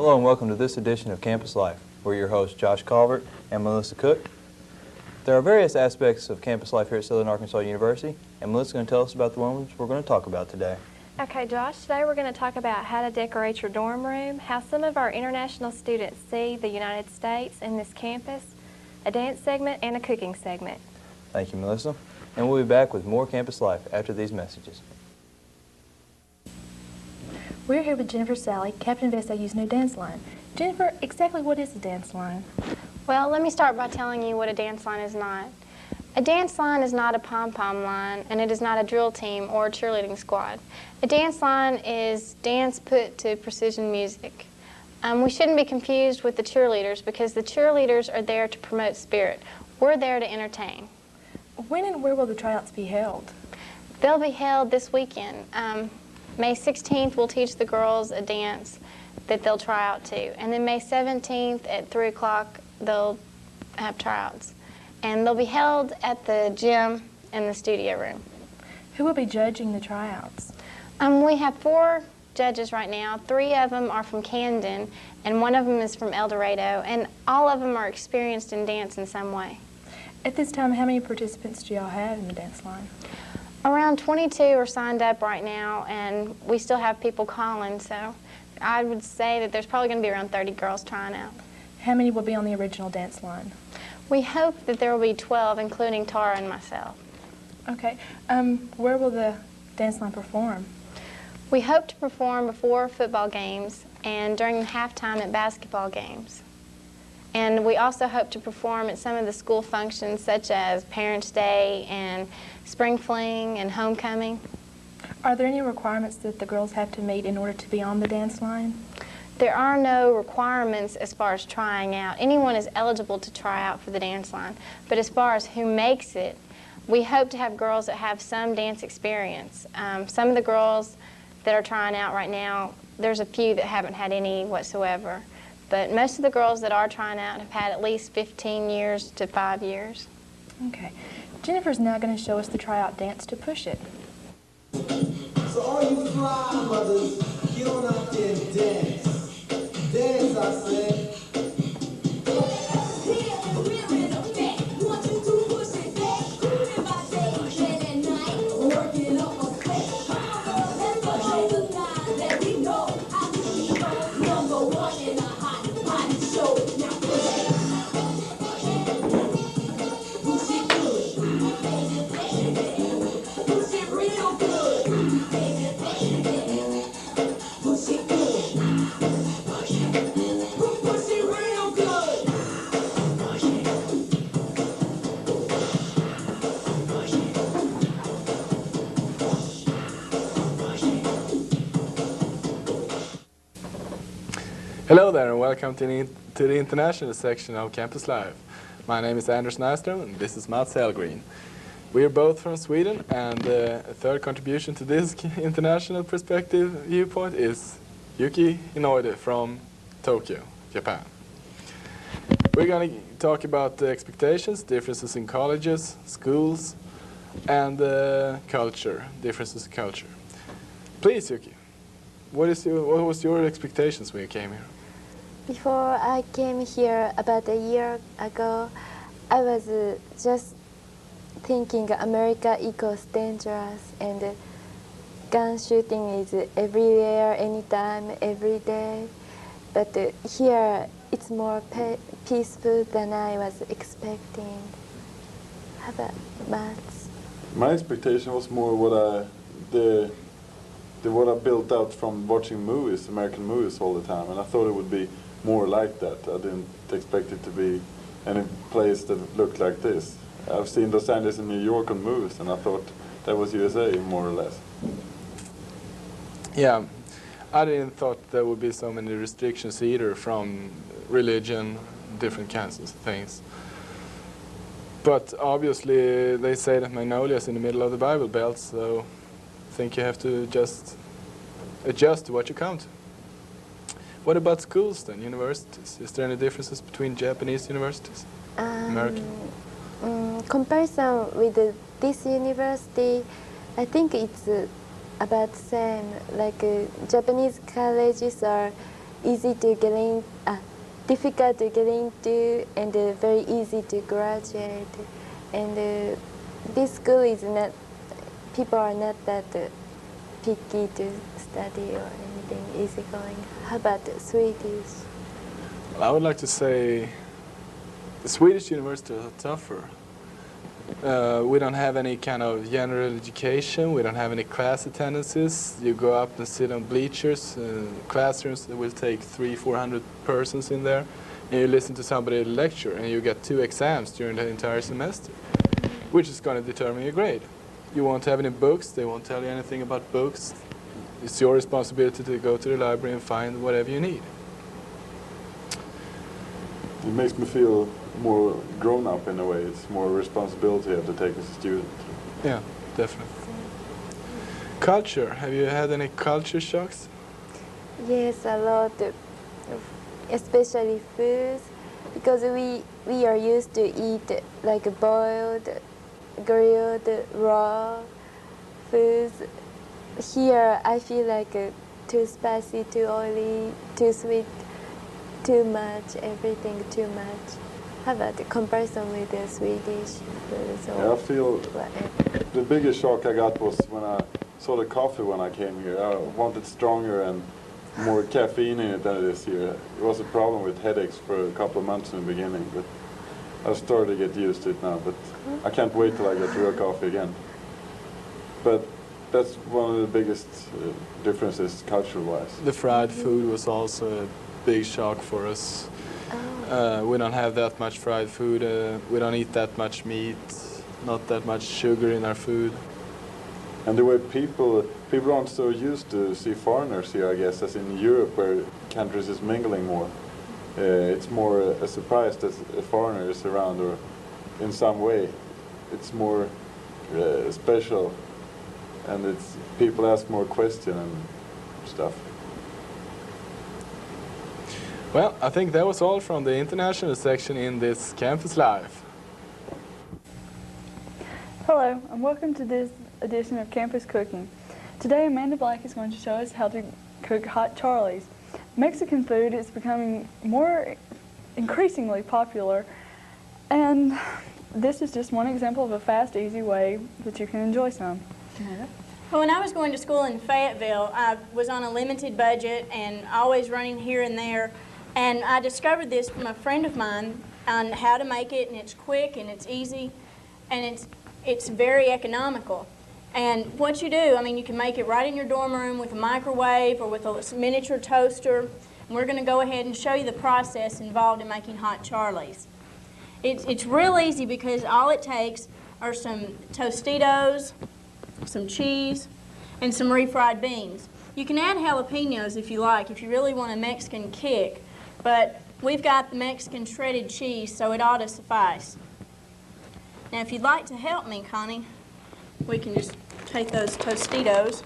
Hello and welcome to this edition of Campus Life. We're your hosts, Josh Calvert and Melissa Cook. There are various aspects of campus life here at Southern Arkansas University, and Melissa's going to tell us about the ones we're going to talk about today. Okay, Josh, today we're going to talk about how to decorate your dorm room, how some of our international students see the United States in this campus, a dance segment, and a cooking segment. Thank you, Melissa. And we'll be back with more Campus Life after these messages. We're here with Jennifer Sally, captain of SAU's new dance line. Jennifer, exactly what is a dance line? Well, let me start by telling you what a dance line is not. A dance line is not a pom-pom line, and it is not a drill team or a cheerleading squad. A dance line is dance put to precision music. We shouldn't be confused with the cheerleaders because the cheerleaders are there to promote spirit. We're there to entertain. When and where will the tryouts be held? They'll be held this weekend. May 16th, we'll teach the girls a dance that they'll try out to. And then May 17th at 3 o'clock, they'll have tryouts. And they'll be held at the gym in the studio room. Who will be judging the tryouts? We have 4 judges right now. 3 of them are from Camden, and 1 of them is from El Dorado. And all of them are experienced in dance in some way. At this time, how many participants do y'all have in the dance line? Around 22 are signed up right now, and we still have people calling, so I would say that there's probably going to be around 30 girls trying out. How many will be on the original dance line? We hope that there will be 12, including Tara and myself. Okay. Where will the dance line perform? We hope to perform before football games and during the halftime at basketball games. And we also hope to perform at some of the school functions such as Parents' Day and Spring Fling and Homecoming. Are there any requirements that the girls have to meet in order to be on the dance line? There are no requirements as far as trying out. Anyone is eligible to try out for the dance line. But as far as who makes it, we hope to have girls that have some dance experience. Some of the girls that are trying out right now, there's a few that haven't had any whatsoever. But most of the girls that are trying out have had at least 15 years to 5 years. Okay. Jennifer's now going to show us the tryout dance to Push It. So all you fly mothers, get on out there and dance. Dance, I said. Hello there and welcome to the international section of Campus Live. My name is Anders Nyström and this is Mats Hellgreen. We are both from Sweden, and a third contribution to this international perspective viewpoint is Yuki Inoue from Tokyo, Japan. We're going to talk about the expectations, differences in colleges, schools, and culture, differences in culture. Please, Yuki, what was your expectations when you came here? Before I came here about a year ago, I was just thinking America equals dangerous and gun shooting is everywhere, anytime, every day. But here it's more peaceful than I was expecting. How about Mats? My expectation was more what I built out from watching movies, American movies all the time, and I thought it would be more like that. I didn't expect it to be any place that looked like this. I've seen Los Angeles and New York on movies, and I thought that was USA, more or less. Yeah, I didn't thought there would be so many restrictions either from religion, different kinds of things. But obviously they say that Magnolia is in the middle of the Bible Belt, so I think you have to just adjust to what you come to. What about schools then, universities? Is there any differences between Japanese universities, American? Comparison with this university, I think it's about the same. Like Japanese colleges are easy to get in, difficult to get into, and very easy to graduate. And this school is not, people are not that picky to study or anything, easygoing. How about Swedish? I would like to say the Swedish universities are tougher. We don't have any kind of general education. We don't have any class attendances. You go up and sit on bleachers, classrooms that will take 300-400 persons in there, and you listen to somebody lecture, and you get 2 exams during the entire semester, which is going to determine your grade. You won't have any books. They won't tell you anything about books. It's your responsibility to go to the library and find whatever you need. It makes me feel more grown up in a way. It's more responsibility you have to take as a student. Yeah, definitely. Culture. Have you had any culture shocks? Yes, a lot, especially foods, because we are used to eat like boiled, grilled, raw foods. Here, I feel like too spicy, too oily, too sweet, too much, everything too much. How about the comparison with the Swedish foods? Yeah, I feel whatever? the biggest shock I got was when I saw the coffee when I came here. I wanted stronger and more caffeine in it than it is here. It was a problem with headaches for a couple of months in the beginning, but I've started to get used to it now. But I can't wait till I get real coffee again. But that's one of the biggest differences culture-wise. The fried food was also a big shock for us. We don't have that much fried food. We don't eat that much meat, not that much sugar in our food. And the way people aren't so used to see foreigners here, I guess, as in Europe, where countries is mingling more. It's more a surprise that a foreigner is around, or in some way, it's more special, and it's people ask more questions and stuff. Well, I think that was all from the international section in this Campus Live. Hello, and welcome to this edition of Campus Cooking. Today, Amanda Black is going to show us how to cook hot Charlies. Mexican food is becoming more increasingly popular, and this is just one example of a fast, easy way that you can enjoy some. Amanda? Well, when I was going to school in Fayetteville, I was on a limited budget and always running here and there. And I discovered this from a friend of mine on how to make it, and it's quick and it's easy, and it's very economical. And what you do, I mean, you can make it right in your dorm room with a microwave or with a miniature toaster. And we're going to go ahead and show you the process involved in making hot Charlies. It's real easy because all it takes are some Tostitos, some cheese, and some refried beans. You can add jalapenos if you like, if you really want a Mexican kick, but we've got the Mexican shredded cheese, so it ought to suffice. Now, if you'd like to help me, Connie, we can just take those Tostitos,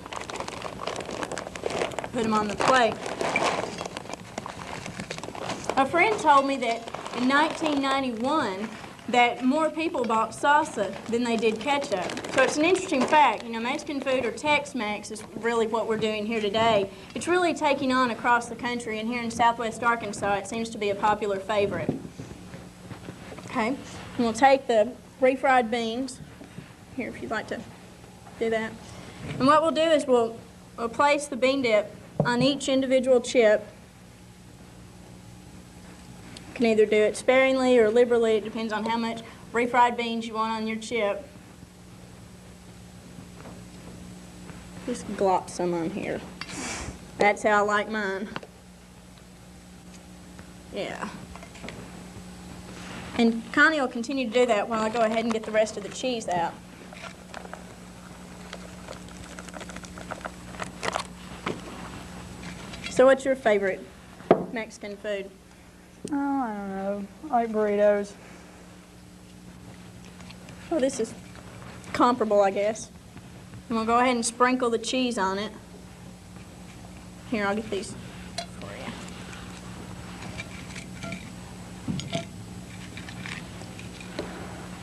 put them on the plate. A friend told me that in 1991, that more people bought salsa than they did ketchup. So it's an interesting fact. You know, Mexican food, or Tex-Mex, is really what we're doing here today. It's really taking on across the country, and here in Southwest Arkansas, it seems to be a popular favorite. Okay, and we'll take the refried beans, here if you'd like to do that. And what we'll do is we'll place the bean dip on each individual chip. You can either do it sparingly or liberally. It depends on how much refried beans you want on your chip. Just glop some on here. That's how I like mine. Yeah. And Connie will continue to do that while I go ahead and get the rest of the cheese out. So what's your favorite Mexican food? Oh, I don't know. I like burritos. Well, this is comparable, I guess. And we'll go ahead and sprinkle the cheese on it. Here, I'll get these for you.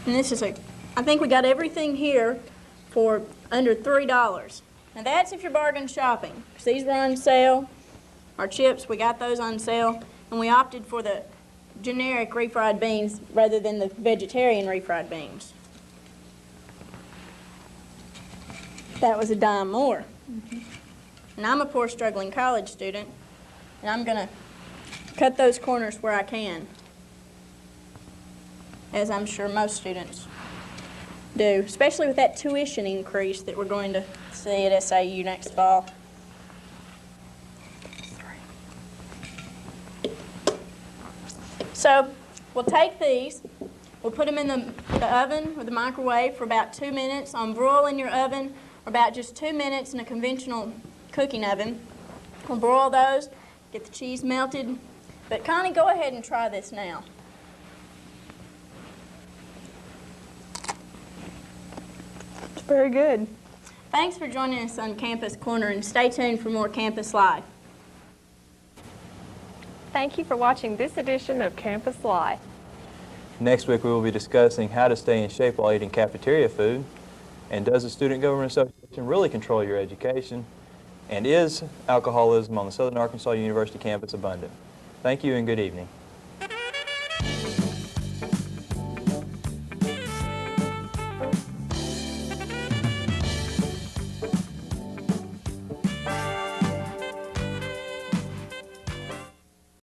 And this is I think we got everything here for under $3. Now that's if you're bargain shopping, because these were on sale. Our chips, we got those on sale, and we opted for the generic refried beans rather than the vegetarian refried beans. That was a dime more. And I'm a poor, struggling college student, and I'm going to cut those corners where I can, as I'm sure most students do, especially with that tuition increase that we're going to see at SAU next fall. So we'll take these, we'll put them in the oven or the microwave for about 2 minutes on broil in your oven, or about just 2 minutes in a conventional cooking oven. We'll broil those, get the cheese melted. But Connie, go ahead and try this now. It's very good. Thanks for joining us on Campus Corner, and stay tuned for more Campus Life. Thank you for watching this edition of Campus Life. Next week we will be discussing how to stay in shape while eating cafeteria food, and does the Student Government Association really control your education, and is alcoholism on the Southern Arkansas University campus abundant? Thank you and good evening.